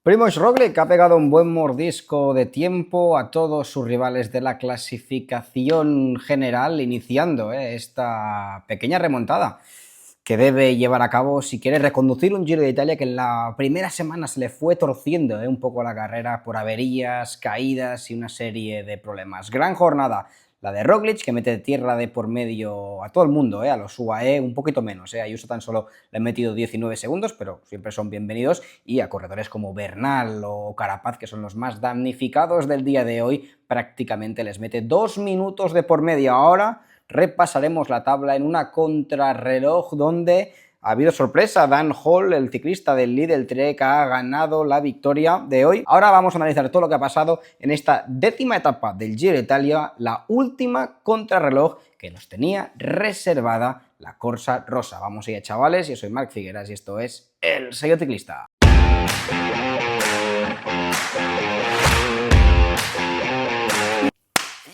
Primož Roglič ha pegado un buen mordisco de tiempo a todos sus rivales de la clasificación general, iniciando esta pequeña remontada que debe llevar a cabo si quiere reconducir un Giro de Italia que en la primera semana se le fue torciendo un poco la carrera por averías, caídas y una serie de problemas. Gran jornada la de Roglič, que mete tierra de por medio a todo el mundo, a los UAE un poquito menos. A Ayuso tan solo le han metido 19 segundos, pero siempre son bienvenidos. Y a corredores como Bernal o Carapaz, que son los más damnificados del día de hoy, prácticamente les mete 2 minutos de por medio. Ahora repasaremos la tabla en una contrarreloj donde ha habido sorpresa. Dan Hall, el ciclista del Lidl Trek, ha ganado la victoria de hoy. Ahora vamos a analizar todo lo que ha pasado en esta 10ª etapa del Giro de Italia, la última contrarreloj que nos tenía reservada la Corsa Rosa. Vamos allá, chavales, yo soy Marc Figueras y esto es El Sello Ciclista.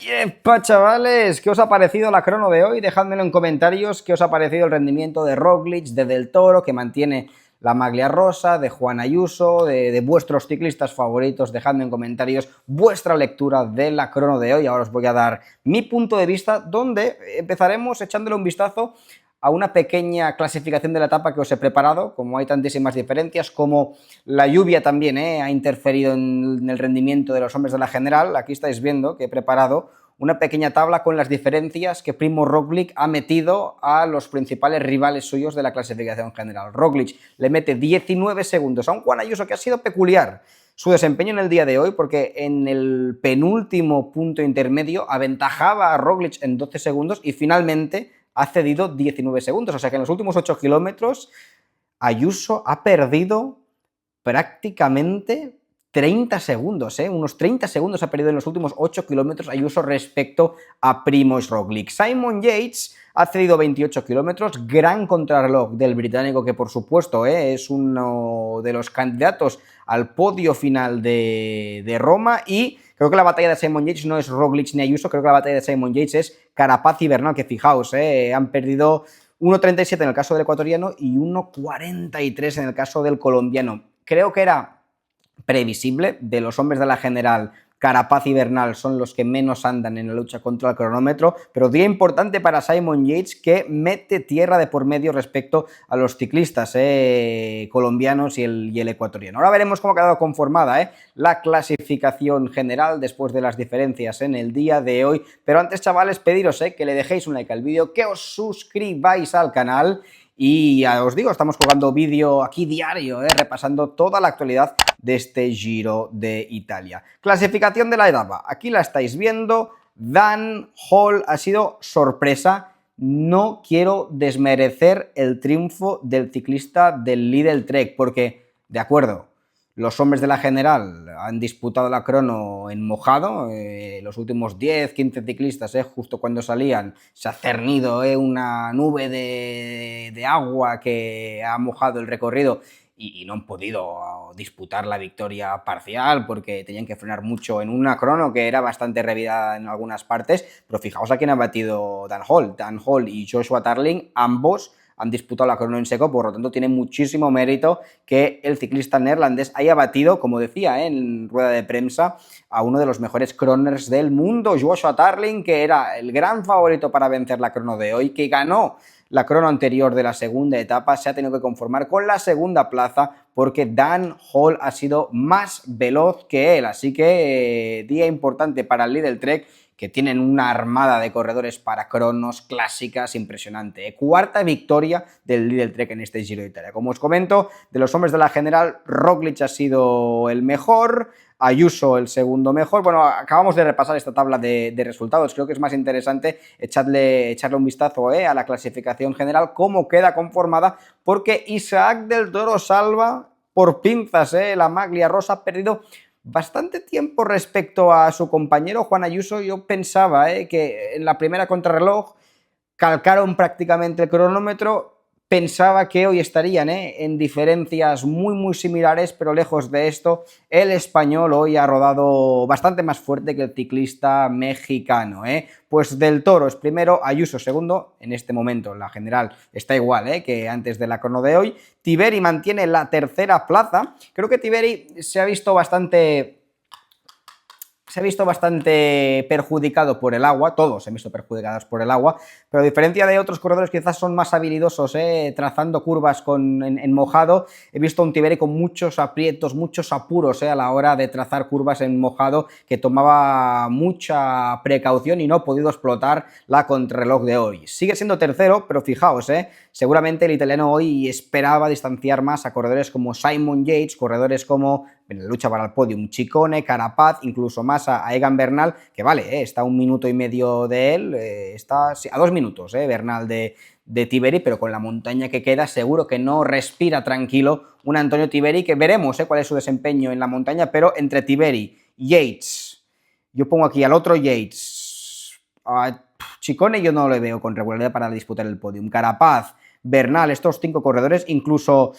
¡Yepa, chavales! ¿Qué os ha parecido la crono de hoy? Dejádmelo en comentarios. ¿Qué os ha parecido el rendimiento de Roglič, de Del Toro, que mantiene la maglia rosa, de Juan Ayuso, de vuestros ciclistas favoritos? Dejadme en comentarios vuestra lectura de la crono de hoy. Ahora os voy a dar mi punto de vista, donde empezaremos echándole un vistazo a una pequeña clasificación de la etapa que os he preparado. Como hay tantísimas diferencias, como la lluvia también ha interferido en el rendimiento de los hombres de la general, aquí estáis viendo que he preparado una pequeña tabla con las diferencias que Primož Roglič ha metido a los principales rivales suyos de la clasificación general. Roglič le mete 19 segundos a un Juan Ayuso que ha sido peculiar su desempeño en el día de hoy, porque en el penúltimo punto intermedio aventajaba a Roglič en 12 segundos y finalmente ha cedido 19 segundos. O sea que en los últimos 8 kilómetros Ayuso ha perdido prácticamente 30 segundos, unos 30 segundos ha perdido en los últimos 8 kilómetros Ayuso respecto a Primož Roglič. Simon Yates ha cedido 28 kilómetros, gran contrarreloj del británico, que por supuesto es uno de los candidatos al podio final de Roma, y creo que la batalla de Simon Yates no es Roglič ni Ayuso, creo que la batalla de Simon Yates es Carapaz y Bernal, que fijaos, han perdido 1.37 en el caso del ecuatoriano y 1.43 en el caso del colombiano. Creo que era previsible. De los hombres de la general, Carapaz y Bernal son los que menos andan en la lucha contra el cronómetro, pero día importante para Simon Yates, que mete tierra de por medio respecto a los ciclistas colombianos y el ecuatoriano. Ahora veremos cómo ha quedado conformada la clasificación general después de las diferencias en el día de hoy, pero antes, chavales, pediros que le dejéis un like al vídeo, que os suscribáis al canal. Y ya os digo, estamos jugando vídeo aquí diario, repasando toda la actualidad de este Giro de Italia. Clasificación de la etapa, aquí la estáis viendo. Dan Hall ha sido sorpresa. No quiero desmerecer el triunfo del ciclista del Lidl Trek, porque, de acuerdo, los hombres de la general han disputado la crono en mojado. Los últimos 10-15 ciclistas, justo cuando salían, se ha cernido una nube de agua que ha mojado el recorrido y no han podido disputar la victoria parcial porque tenían que frenar mucho en una crono que era bastante revirada en algunas partes. Pero fijaos a quién ha batido Dan Hall. Dan Hall y Joshua Tarling, ambos han disputado la crono en seco, por lo tanto tiene muchísimo mérito que el ciclista neerlandés haya batido, como decía en rueda de prensa, a uno de los mejores croners del mundo, Joshua Tarling, que era el gran favorito para vencer la crono de hoy, que ganó la crono anterior de la segunda etapa. Se ha tenido que conformar con la segunda plaza porque Dan Hall ha sido más veloz que él, así que día importante para el Lidl Trek, que tienen una armada de corredores para cronos clásicas impresionante. Cuarta victoria del Lidl Trek en este Giro de Italia. Como os comento, de los hombres de la general, Roglič ha sido el mejor, Ayuso el segundo mejor. Bueno, acabamos de repasar esta tabla de resultados. Creo que es más interesante echarle un vistazo a la clasificación general, cómo queda conformada, porque Isaac Del Toro salva por pinzas la maglia rosa. Ha perdido bastante tiempo respecto a su compañero Juan Ayuso. Yo pensaba que en la primera contrarreloj calcaron prácticamente el cronómetro, pensaba que hoy estarían en diferencias muy similares, pero lejos de esto, el español hoy ha rodado bastante más fuerte que el ciclista mexicano. Pues Del Toro es primero, Ayuso segundo, en este momento en la general está igual que antes de la crono de hoy. Tiberi mantiene la tercera plaza. Creo que Tiberi se ha visto bastante perjudicado por el agua, todos se han visto perjudicados por el agua, pero a diferencia de otros corredores que quizás son más habilidosos trazando curvas en mojado, he visto a un Tiberi con muchos aprietos, muchos apuros a la hora de trazar curvas en mojado, que tomaba mucha precaución y no ha podido explotar la contrarreloj de hoy. Sigue siendo tercero, pero fijaos, seguramente el italiano hoy esperaba distanciar más a corredores como Simon Yates, corredores como en la lucha para el podium, Ciccone, Carapaz, incluso más a Egan Bernal, que vale, está a 1 minuto y medio de él, está a 2 minutos Bernal de Tiberi, pero con la montaña que queda seguro que no respira tranquilo un Antonio Tiberi, que veremos cuál es su desempeño en la montaña, pero entre Tiberi, Yates, yo pongo aquí al otro Yates, a Ciccone yo no le veo con regularidad para disputar el podium, Carapaz, Bernal, estos 5 corredores, incluso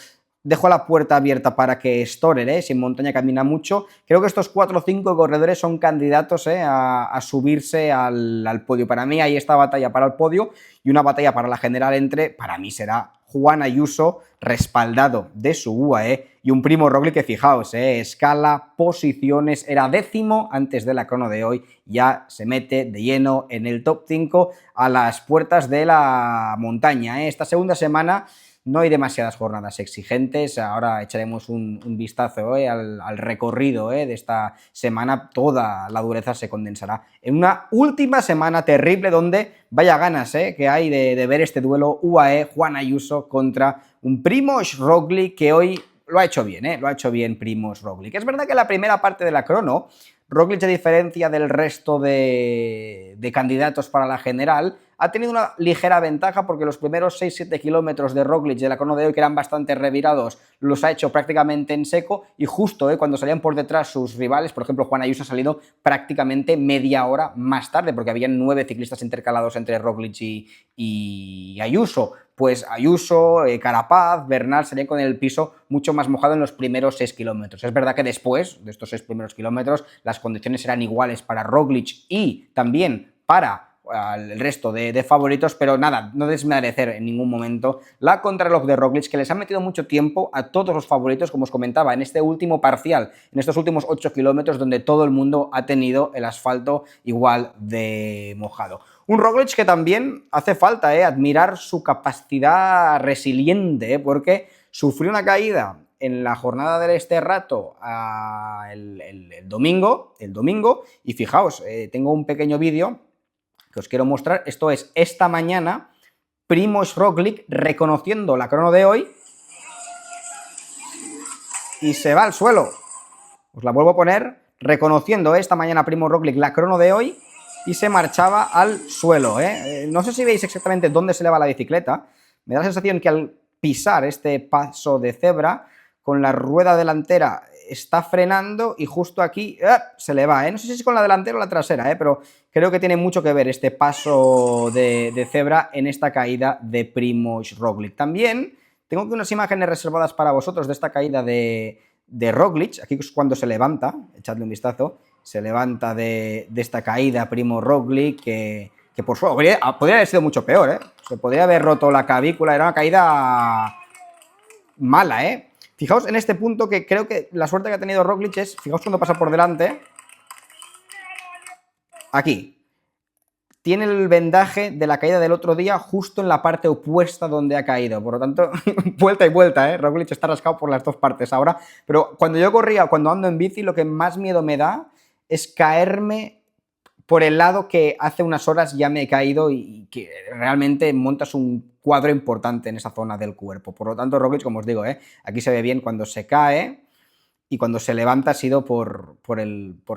dejo la puerta abierta para que Storer, si en montaña camina mucho, creo que estos 4 o 5 corredores son candidatos a subirse al podio. Para mí hay esta batalla para el podio y una batalla para la general entre, para mí será Juan Ayuso, respaldado de su UAE, y un Primo Roglic que fijaos, escala posiciones, era 10º antes de la crono de hoy, ya se mete de lleno en el top 5 a las puertas de la montaña. Esta segunda semana no hay demasiadas jornadas exigentes, ahora echaremos un vistazo al recorrido de esta semana, toda la dureza se condensará en una última semana terrible donde vaya ganas que hay de ver este duelo UAE Juan Ayuso contra un Primož Roglic que hoy lo ha hecho bien, lo ha hecho bien Primož Roglic. Es verdad que la primera parte de la crono, Roglic, a diferencia del resto de candidatos para la general, ha tenido una ligera ventaja porque los primeros 6-7 kilómetros de Roglic de la crono de hoy, que eran bastante revirados, los ha hecho prácticamente en seco, y justo cuando salían por detrás sus rivales, por ejemplo Juan Ayuso ha salido prácticamente media hora más tarde, porque habían 9 ciclistas intercalados entre Roglic y Ayuso. Pues Ayuso, Carapaz, Bernal salían con el piso mucho más mojado en los primeros 6 kilómetros. Es verdad que después de estos 6 primeros kilómetros las condiciones eran iguales para Roglic y también para el resto de favoritos, pero nada, no desmerecer en ningún momento la contrarreloj de Roglic, que les ha metido mucho tiempo a todos los favoritos, como os comentaba, en este último parcial, en estos últimos 8 kilómetros donde todo el mundo ha tenido el asfalto igual de mojado. Un Roglic que también hace falta admirar su capacidad resiliente, porque sufrió una caída en la jornada del Esterrato el domingo, y fijaos, tengo un pequeño vídeo que os quiero mostrar. Esto es esta mañana, Primož Roglic reconociendo la crono de hoy y se va al suelo. Os la vuelvo a poner, reconociendo esta mañana Primož Roglic la crono de hoy y se marchaba al suelo. No sé si veis exactamente dónde se le va la bicicleta, me da la sensación que al pisar este paso de cebra, con la rueda delantera está frenando y justo aquí se le va. No sé si es con la delantera o la trasera, pero creo que tiene mucho que ver este paso de cebra en esta caída de Primož Roglic. También tengo aquí unas imágenes reservadas para vosotros de esta caída de Roglic. Aquí es cuando se levanta, echadle un vistazo, se levanta de esta caída Primož Roglic, que por suerte podría haber sido mucho peor, se podría haber roto la clavícula, era una caída mala, Fijaos en este punto, que creo que la suerte que ha tenido Roglic es, fijaos cuando pasa por delante, aquí, tiene el vendaje de la caída del otro día justo en la parte opuesta donde ha caído, por lo tanto, vuelta y vuelta, Roglic está rascado por las dos partes ahora, pero cuando yo corría, cuando ando en bici, lo que más miedo me da es caerme por el lado que hace unas horas ya me he caído y que realmente montas un cuadro importante en esa zona del cuerpo. Por lo tanto, Roglic, como os digo, aquí se ve bien cuando se cae y cuando se levanta ha sido por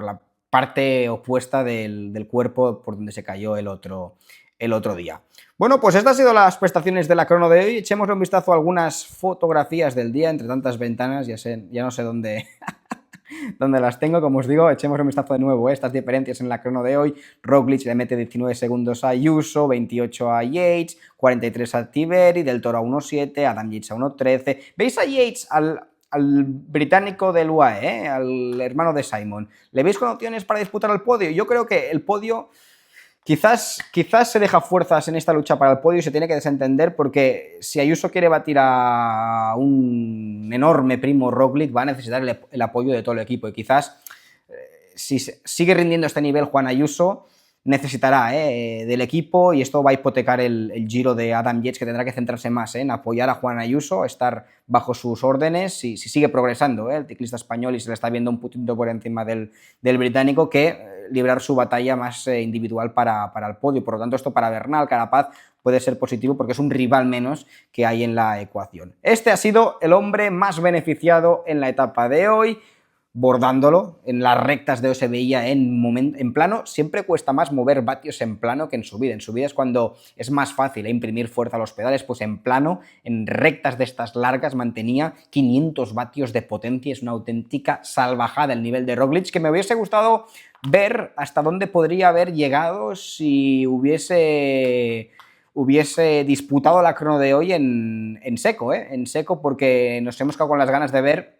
la parte opuesta del cuerpo por donde se cayó el otro día. Bueno, pues estas han sido las prestaciones de la crono de hoy. Echemos un vistazo a algunas fotografías del día entre tantas ventanas, ya no sé dónde donde las tengo. Como os digo, echemos un vistazo de nuevo, estas diferencias en la crono de hoy. Roglic le mete 19 segundos a Ayuso, 28 a Yates, 43 a Tiberi, Del Toro a 1.7, Adam Yates a 1.13. ¿Veis a Yates, al británico del UAE, al hermano de Simon? ¿Le veis con opciones para disputar el podio? Yo creo que el podio quizás se deja fuerzas en esta lucha para el podio y se tiene que desentender, porque si Ayuso quiere batir a un enorme Primo Roglic, va a necesitar el apoyo de todo el equipo, y quizás si sigue rindiendo este nivel Juan Ayuso, necesitará del equipo, y esto va a hipotecar el giro de Adam Yates, que tendrá que centrarse más en apoyar a Juan Ayuso, estar bajo sus órdenes, si sigue progresando el ciclista español y se le está viendo un puntito por encima del británico, que librar su batalla más individual para el podio. Por lo tanto, esto para Bernal, Carapaz, puede ser positivo porque es un rival menos que hay en la ecuación. Este ha sido el hombre más beneficiado en la etapa de hoy, bordándolo. En las rectas de hoy se veía en plano. Siempre cuesta más mover vatios en plano que en subida. En subida es cuando es más fácil imprimir fuerza a los pedales, pues en plano, en rectas de estas largas, mantenía 500 vatios de potencia. Es una auténtica salvajada el nivel de Roglic, que me hubiese gustado ver hasta dónde podría haber llegado si hubiese disputado la crono de hoy en seco, en seco, porque nos hemos quedado con las ganas de ver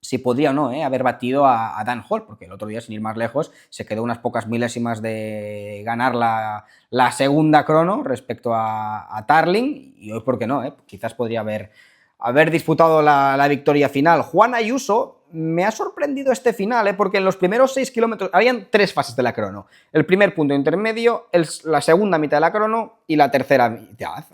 si podría o no haber batido a Dan Hall, porque el otro día, sin ir más lejos, se quedó unas pocas milésimas de ganar la segunda crono respecto a Tarling, y hoy, ¿por qué no? Quizás podría haber disputado la victoria final. Juan Ayuso me ha sorprendido este final, porque en los primeros 6 kilómetros habían 3 fases de la crono. El primer punto intermedio, la segunda mitad de la crono y la tercera mitad,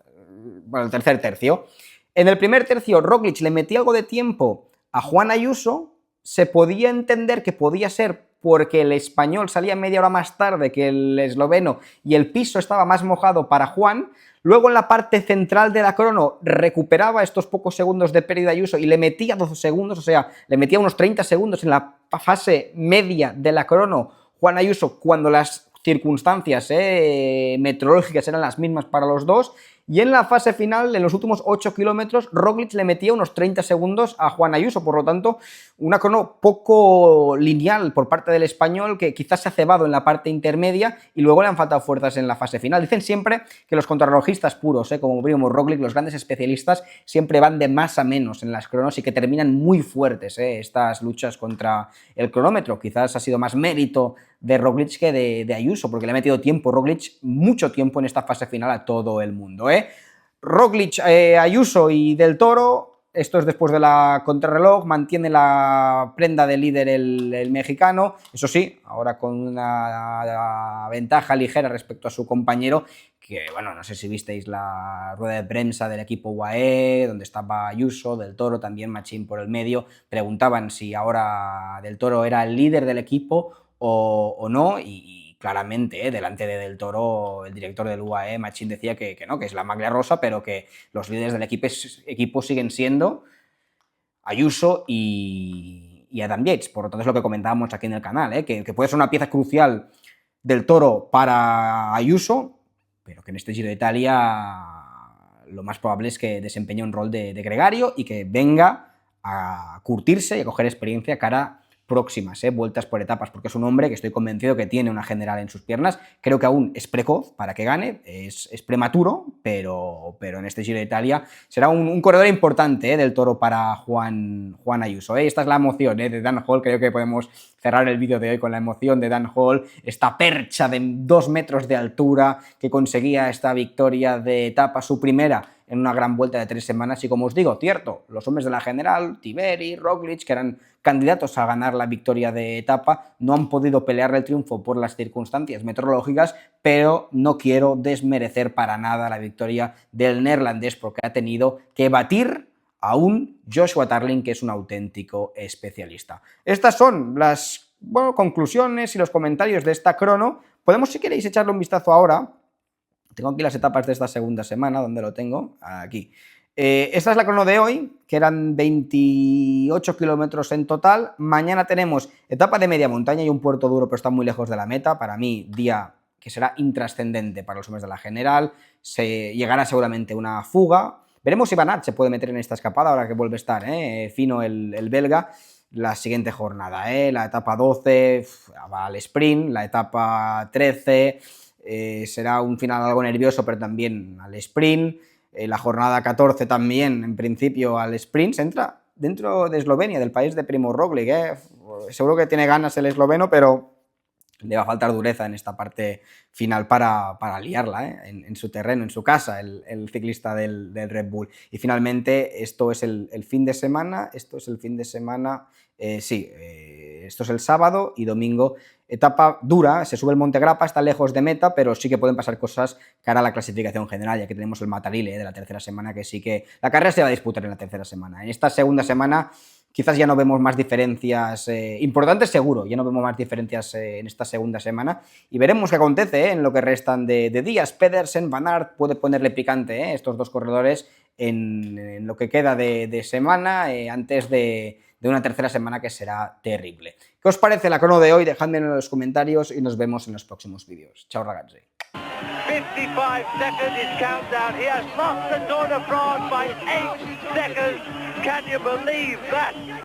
bueno, el tercer tercio. En el primer tercio, Roglic le metía algo de tiempo a Juan Ayuso. Se podía entender que podía ser porque el español salía media hora más tarde que el esloveno y el piso estaba más mojado para Juan. Luego en la parte central de la crono recuperaba estos pocos segundos de pérdida Ayuso y le metía 12 segundos, o sea, le metía unos 30 segundos en la fase media de la crono Juan Ayuso, cuando las circunstancias meteorológicas eran las mismas para los dos. Y en la fase final, en los últimos 8 kilómetros, Roglic le metía unos 30 segundos a Juan Ayuso. Por lo tanto, una crono poco lineal por parte del español, que quizás se ha cebado en la parte intermedia y luego le han faltado fuerzas en la fase final. Dicen siempre que los contrarrelojistas puros, como Primo Roglic, los grandes especialistas, siempre van de más a menos en las cronos y que terminan muy fuertes estas luchas contra el cronómetro. Quizás ha sido más mérito de Roglic que de Ayuso, porque le ha metido tiempo Roglic, mucho tiempo en esta fase final a todo el mundo. Roglic, Ayuso y Del Toro, esto es después de la contrarreloj, mantiene la prenda de líder el mexicano, eso sí, ahora con una ventaja ligera respecto a su compañero, que bueno, no sé si visteis la rueda de prensa del equipo UAE, donde estaba Ayuso, Del Toro, también Machín por el medio, preguntaban si ahora Del Toro era el líder del equipo o no, y claramente, delante de Del Toro, el director del UAE, Machín, decía que no, que es la maglia rosa, pero que los líderes del equipo siguen siendo Ayuso y Adam Yates. Por lo tanto, es lo que comentábamos aquí en el canal, que puede ser una pieza crucial Del Toro para Ayuso, pero que en este Giro de Italia lo más probable es que desempeñe un rol de gregario y que venga a curtirse y a coger experiencia cara próximas, vueltas por etapas, porque es un hombre que estoy convencido que tiene una general en sus piernas. Creo que aún es precoz para que gane, es prematuro, pero en este Giro de Italia será un corredor importante Del Toro para Juan Ayuso. Esta es la emoción de Dan Hall. Creo que podemos cerrar el vídeo de hoy con la emoción de Dan Hall, esta percha de 2 metros de altura que conseguía esta victoria de etapa, su primera en una gran vuelta de 3 semanas. Y como os digo, cierto, los hombres de la general, Tiberi, Roglic, que eran candidatos a ganar la victoria de etapa, no han podido pelear el triunfo por las circunstancias meteorológicas, pero no quiero desmerecer para nada la victoria del neerlandés, porque ha tenido que batir a un Joshua Tarling, que es un auténtico especialista. Estas son las conclusiones y los comentarios de esta crono. Podemos, si queréis, echarle un vistazo ahora. Tengo aquí las etapas de esta segunda semana, ¿dónde lo tengo? Aquí. Esta es la crono de hoy, que eran 28 kilómetros en total. Mañana tenemos etapa de media montaña y un puerto duro, pero está muy lejos de la meta. Para mí, día que será intrascendente para los hombres de la general. Se llegará seguramente una fuga. Veremos si Van Aert se puede meter en esta escapada, ahora que vuelve a estar fino el belga. la siguiente jornada, la etapa 12 va al sprint, la etapa 13 será un final algo nervioso, pero también al sprint, la jornada 14 también, en principio, al sprint. Se entra dentro de Eslovenia, del país de Primo Roglic, seguro que tiene ganas el esloveno, pero le va a faltar dureza en esta parte final para liarla en su terreno, en su casa, el ciclista del Red Bull. Y finalmente, esto es el fin de semana, esto es el sábado y domingo, etapa dura, se sube el Monte Grappa, está lejos de meta, pero sí que pueden pasar cosas cara a la clasificación general, ya que tenemos el Matarile de la tercera semana, que sí que la carrera se va a disputar en la tercera semana. En esta segunda semana quizás ya no vemos más diferencias importantes, seguro, ya no vemos más diferencias en esta segunda semana y veremos qué acontece en lo que restan de días. Pedersen, Van Aert, puede ponerle picante estos dos corredores en lo que queda de semana antes de una tercera semana que será terrible. ¿Qué os parece la crono de hoy? Dejadme en los comentarios y nos vemos en los próximos vídeos. Chao, ragazzi. 55 seconds is countdown. He has lost the Tour de France by 8 seconds. Can you believe that?